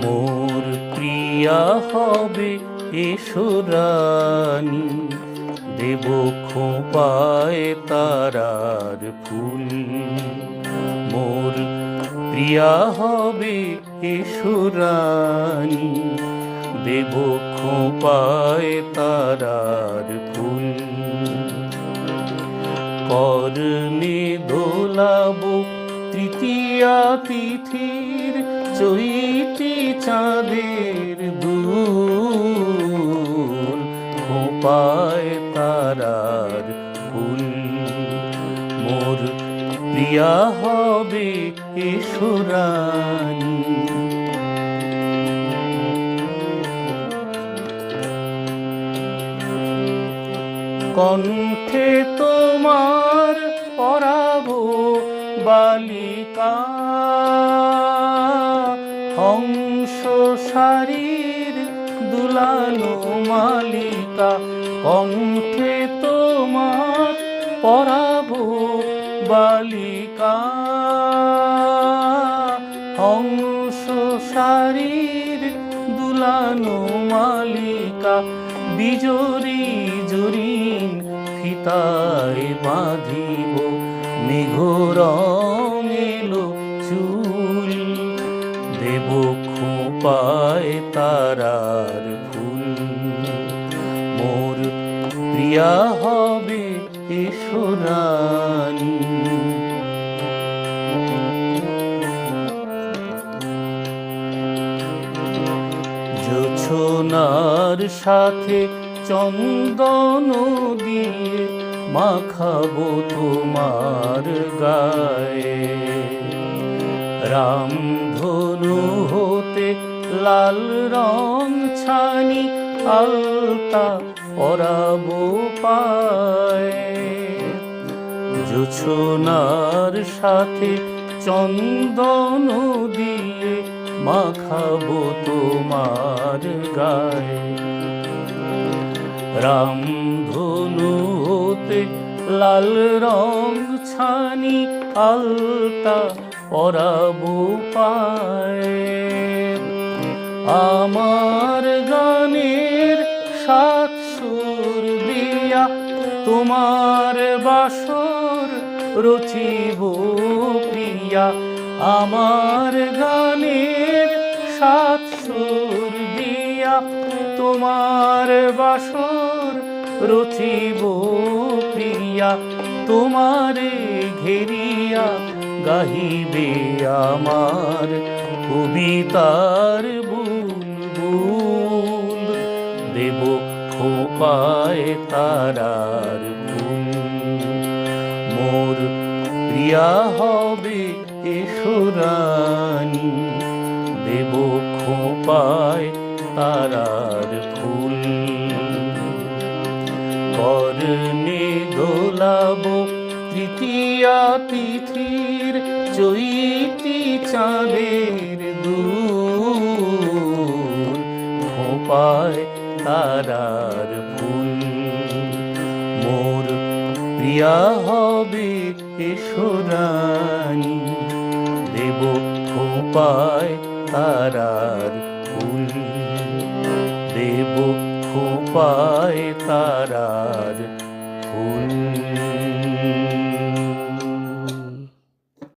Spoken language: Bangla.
মোর প্রিয়া হবে এসো রানী, দেব খোঁপায় তারার ফুল। মোর প্রিয়া হবে এসো রানী, দেব খোঁপায় তারার ফুল। কর্ণে দোলাবো তৃতীয়া তিথির চৈতি চাঁদের দুল, খোঁপায় তারার ফুল। মোর প্রিয়া হবে এসো রানী। কণ্ঠে তোমার পরাবো বালিকা, হংস শারীর দুলানো মালিকা। কণ্ঠে তোমার পরাবো বালিকা, হংস শারীর দুলানো মালিকা। বিজরি জরিন ফিতায় বাঁধিব, মেঘরং এলো চুল, দেব খোঁপায় তারার ফুল। মোর প্রিয়া হবে এসো রানী। জোছনার সাথে চন্দন দিয়ে মাখাবো তোমার গায়ে, রামধনু হতে লাল রং ছানি আলতা পরাবো পায়ে। জোছনার সাথে চন্দন দিয়ে মাখাবো তোমার গায়ে, রামধনু হতে লাল রং ছানি আলতা পরাবো পায়ে। আমার গানের সাত সুর দিয়া তোমার বাসর রচিব প্রিয়া। আমার গানের সাত সুর দিয়া তোমার বাসর রচিব প্রিয়া। তোমারে ঘেরিয়া গাহিবে আমার কবিতার বুলবুল, দেব খোঁপায় তারার ফুল। মোর প্রিয়া হবে এসো রানী, দেব খোঁপায় তারার ফুল। কর্ণে দোলাবো তৃতীয়া তিথির চৈতি চাঁদের দুল, খোঁপায় তারার ফুল। মোর প্রিয়া হবে এসো রানী, দেব খোঁপায় তারার ফুল, দেব খোঁপায় তারার